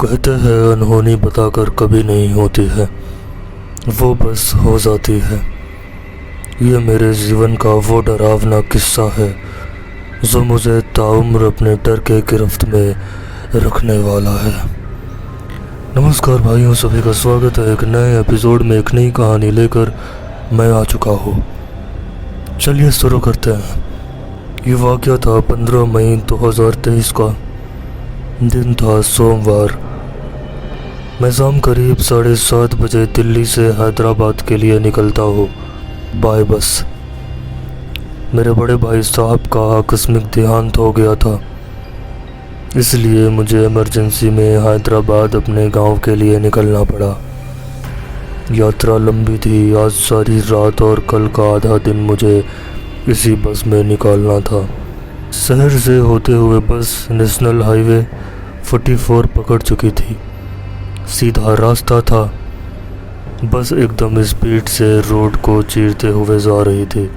कहते हैं अनहोनी बताकर कभी नहीं होती है, वो बस हो जाती है। ये मेरे जीवन का वो डरावना किस्सा है जो मुझे ताउम्र अपने डर के गिरफ्त में रखने वाला है। नमस्कार भाइयों, सभी का स्वागत है एक नए एपिसोड में। एक नई कहानी लेकर मैं आ चुका हूँ। चलिए शुरू करते हैं। ये वाक़या था 15 मई 2023 का। दिन था सोमवार। मैं शाम करीब 7:30 बजे दिल्ली से हैदराबाद के लिए निकलता हूँ बाय बस। मेरे बड़े भाई साहब का आकस्मिक देहांत हो गया था, इसलिए मुझे इमरजेंसी में हैदराबाद अपने गांव के लिए निकलना पड़ा। यात्रा लंबी थी, आज सारी रात और कल का आधा दिन मुझे इसी बस में निकालना था। शहर से होते हुए बस नेशनल हाईवे 44 पकड़ चुकी थी। सीधा रास्ता था। बस एकदम स्पीड से रोड को चीरते हुए जा रही थी।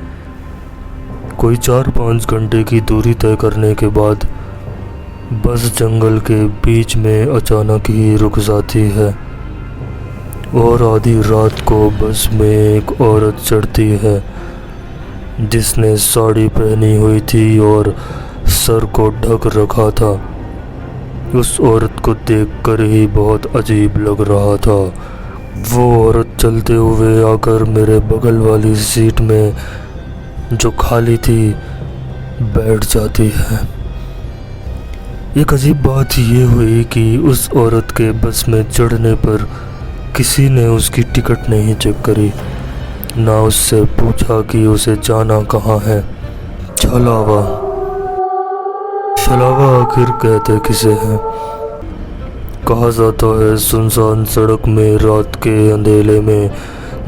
कोई 4-5 घंटे की दूरी तय करने के बाद बस जंगल के बीच में अचानक ही रुक जाती है और आधी रात को बस में एक औरत चढ़ती है जिसने साड़ी पहनी हुई थी और सर को ढक रखा था। उस औरत को देखकर ही बहुत अजीब लग रहा था। वो औरत चलते हुए आकर मेरे बगल वाली सीट में जो खाली थी बैठ जाती है। एक अजीब बात ये हुई कि उस औरत के बस में चढ़ने पर किसी ने उसकी टिकट नहीं चेक करी, ना उससे पूछा कि उसे जाना कहाँ है। छलावा आखिर कहते किसे हैं? कहा जाता है सुनसान सड़क में रात के अंधेले में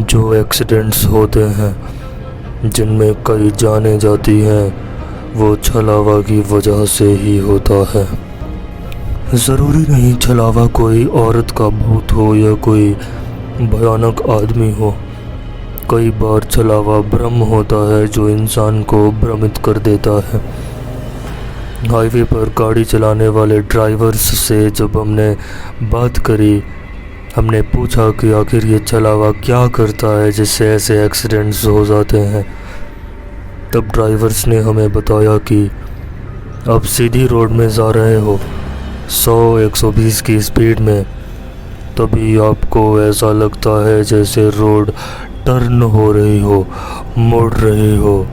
जो एक्सीडेंट्स होते हैं जिनमें कई जानें जाती हैं वो छलावा की वजह से ही होता है। ज़रूरी नहीं छलावा कोई औरत का भूत हो या कोई भयानक आदमी हो। कई बार छलावा भ्रम होता है जो इंसान को भ्रमित कर देता है। हाईवे पर गाड़ी चलाने वाले ड्राइवर्स से जब हमने बात करी, हमने पूछा कि आखिर ये छलावा क्या करता है जिससे ऐसे एक्सीडेंट्स हो जाते हैं। तब ड्राइवर्स ने हमें बताया कि आप सीधी रोड में जा रहे हो 100-120 की स्पीड में, तभी आपको ऐसा लगता है जैसे रोड टर्न हो रही हो, मुड़ रही हो।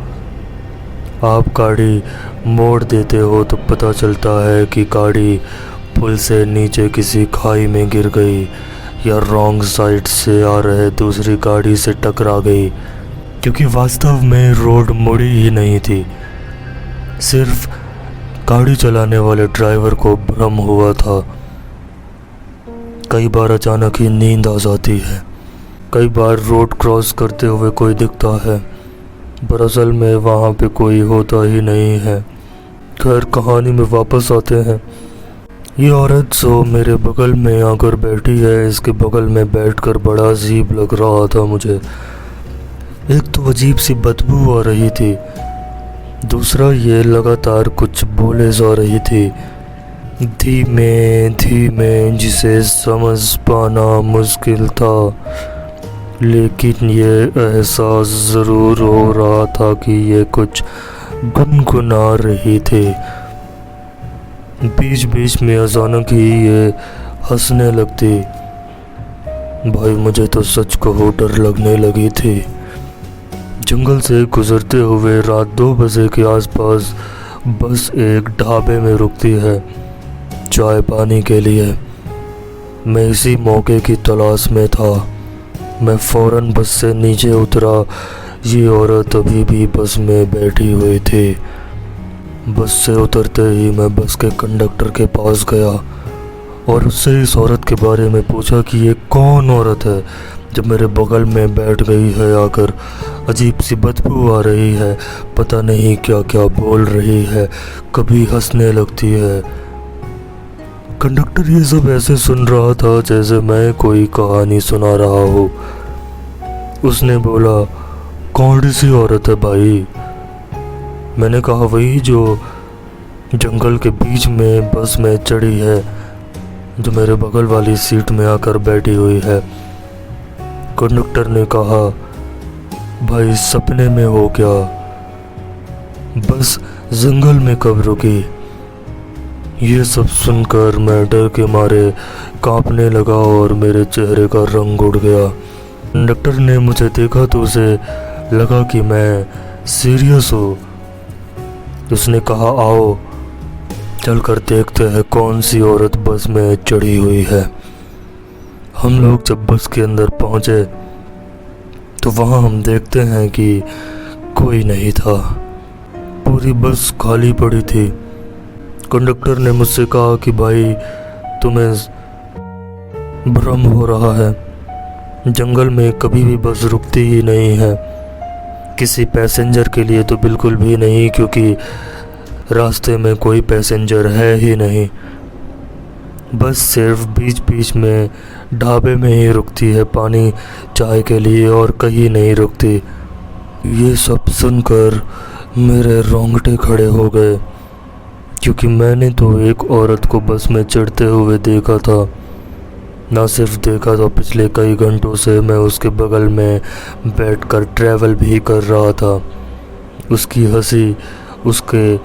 आप गाड़ी मोड़ देते हो तो पता चलता है कि गाड़ी पुल से नीचे किसी खाई में गिर गई या रॉन्ग साइड से आ रहे दूसरी गाड़ी से टकरा गई, क्योंकि वास्तव में रोड मुड़ी ही नहीं थी। सिर्फ गाड़ी चलाने वाले ड्राइवर को भ्रम हुआ था। कई बार अचानक ही नींद आ जाती है। कई बार रोड क्रॉस करते हुए कोई दिखता है, दरअसल में वहाँ पे कोई होता ही नहीं है। खैर, कहानी में वापस आते हैं। ये औरत जो मेरे बगल में आकर बैठी है, इसके बगल में बैठकर बड़ा अजीब लग रहा था मुझे। एक तो अजीब सी बदबू आ रही थी, दूसरा ये लगातार कुछ बोले जा रही थी धीमे धीमे, जिसे समझ पाना मुश्किल था, लेकिन ये एहसास ज़रूर हो रहा था कि ये कुछ गुनगुना रही थी। बीच बीच में अचानक ही ये हंसने लगती। भाई, मुझे तो सच कहो डर लगने लगी थी। जंगल से गुजरते हुए रात 2 बजे के आसपास बस एक ढाबे में रुकती है चाय पानी के लिए। मैं इसी मौके की तलाश में था। मैं फ़ौरन बस से नीचे उतरा। ये औरत अभी भी बस में बैठी हुई थी। बस से उतरते ही मैं बस के कंडक्टर के पास गया और उससे इस औरत के बारे में पूछा कि ये कौन औरत है जब मेरे बगल में बैठ गई है आकर। अजीब सी बदबू आ रही है, पता नहीं क्या क्या बोल रही है, कभी हंसने लगती है। कंडक्टर ये सब ऐसे सुन रहा था जैसे मैं कोई कहानी सुना रहा हूँ। उसने बोला, कौन सी औरत है भाई? मैंने कहा, वही जो जंगल के बीच में बस में चढ़ी है। जो मेरे बगल वाली सीट में आकर बैठी हुई है। कंडक्टर ने कहा, भाई सपने में हो क्या? बस जंगल में कब रुकी? ये सब सुनकर मैं डर के मारे कांपने लगा और मेरे चेहरे का रंग उड़ गया। कंडक्टर ने मुझे देखा तो उसे लगा कि मैं सीरियस हूँ। उसने कहा, आओ चलकर देखते हैं कौन सी औरत बस में चढ़ी हुई है। हम लोग जब बस के अंदर पहुँचे तो वहाँ हम देखते हैं कि कोई नहीं था, पूरी बस खाली पड़ी थी। कंडक्टर ने मुझसे कहा कि भाई तुम्हें भ्रम हो रहा है, जंगल में कभी भी बस रुकती ही नहीं है, किसी पैसेंजर के लिए तो बिल्कुल भी नहीं, क्योंकि रास्ते में कोई पैसेंजर है ही नहीं। बस सिर्फ बीच बीच में ढाबे में ही रुकती है पानी चाय के लिए और कहीं नहीं रुकती। ये सब सुनकर मेरे रोंगटे खड़े हो गए, क्योंकि मैंने तो एक औरत को बस में चढ़ते हुए देखा था। ना सिर्फ देखा था, पिछले कई घंटों से मैं उसके बगल में बैठकर ट्रैवल भी कर रहा था। उसकी हंसी, उसके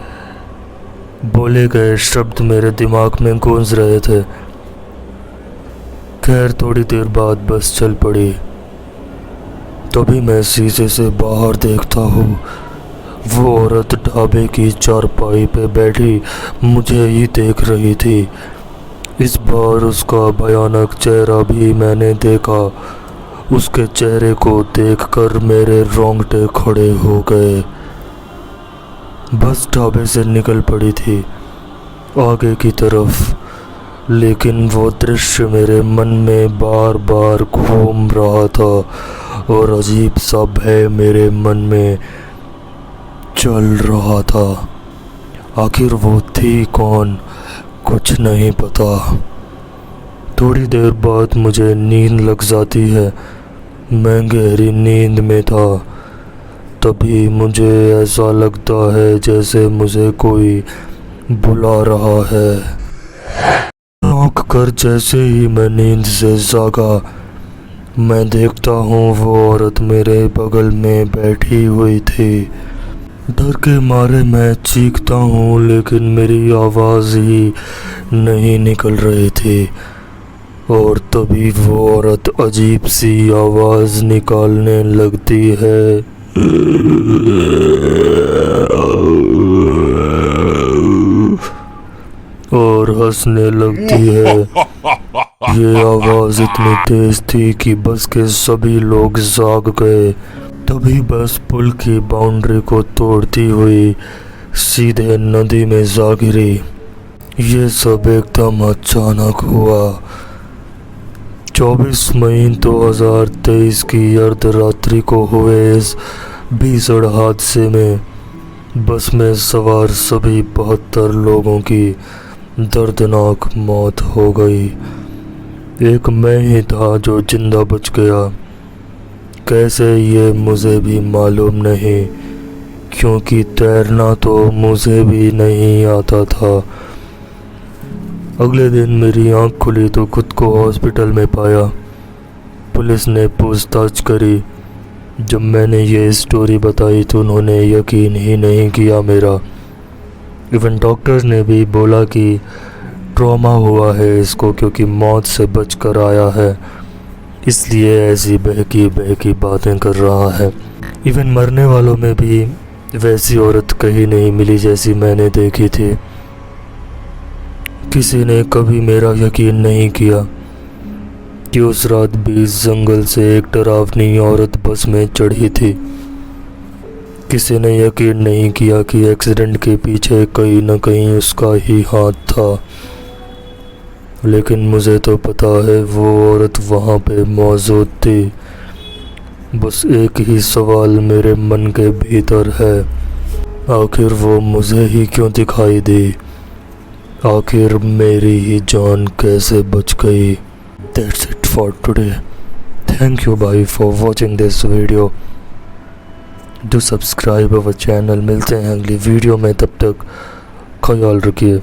बोले गए शब्द मेरे दिमाग में गूंज रहे थे। खैर थोड़ी देर बाद बस चल पड़ी। तभी मैं शीशे से बाहर देखता हूँ, वो औरत ढाबे की चारपाई पे बैठी मुझे ही देख रही थी। इस बार उसका भयानक चेहरा भी मैंने देखा। उसके चेहरे को देखकर मेरे रोंगटे खड़े हो गए। बस ढाबे से निकल पड़ी थी आगे की तरफ, लेकिन वो दृश्य मेरे मन में बार बार घूम रहा था और अजीब सा भय मेरे मन में चल रहा था। आखिर वो थी कौन, कुछ नहीं पता। थोड़ी देर बाद मुझे नींद लग जाती है। मैं गहरी नींद में था। तभी मुझे ऐसा लगता है जैसे मुझे कोई बुला रहा है। आँख कर जैसे ही मैं नींद से जागा, मैं देखता हूँ वो औरत मेरे बगल में बैठी हुई थी। डर के मारे मैं चीखता हूँ, लेकिन मेरी आवाज़ ही नहीं निकल रही थी। और तभी वो औरत अजीब सी आवाज़ निकालने लगती है। और हंसने लगती है। ये आवाज़ इतनी तेज थी कि बस के सभी लोग जाग गए। तभी बस पुल की बाउंड्री को तोड़ती हुई सीधे नदी में जा गिरी। ये सब एकदम अचानक हुआ। 24 मई 2023 की अर्धरात्रि को हुए इस भीषण हादसे में बस में सवार सभी 72 लोगों की दर्दनाक मौत हो गई। एक मैं ही था जो जिंदा बच गया। कैसे ये मुझे भी मालूम नहीं, क्योंकि तैरना तो मुझे भी नहीं आता था। अगले दिन मेरी आंख खुली तो खुद को हॉस्पिटल में पाया। पुलिस ने पूछताछ करी। जब मैंने ये स्टोरी बताई तो उन्होंने यकीन ही नहीं किया मेरा। इवन डॉक्टर ने भी बोला कि ट्रॉमा हुआ है इसको, क्योंकि मौत से बचकर आया है, इसलिए ऐसी बहकी बातें कर रहा है। इवन मरने वालों में भी वैसी औरत कहीं नहीं मिली जैसी मैंने देखी थी। किसी ने कभी मेरा यकीन नहीं किया कि उस रात भी जंगल से एक डरावनी औरत बस में चढ़ी थी। किसी ने यकीन नहीं किया कि एक्सीडेंट के पीछे कहीं न कहीं उसका ही हाथ था। लेकिन मुझे तो पता है वो औरत वहाँ पे मौजूद थी। बस एक ही सवाल मेरे मन के भीतर है, आखिर वो मुझे ही क्यों दिखाई दी? आखिर मेरी ही जान कैसे बच गई? That's it for today. Thank you bye for watching this video. Do subscribe our channel। मिलते हैं अगली वीडियो में, तब तक ख्याल रखिए।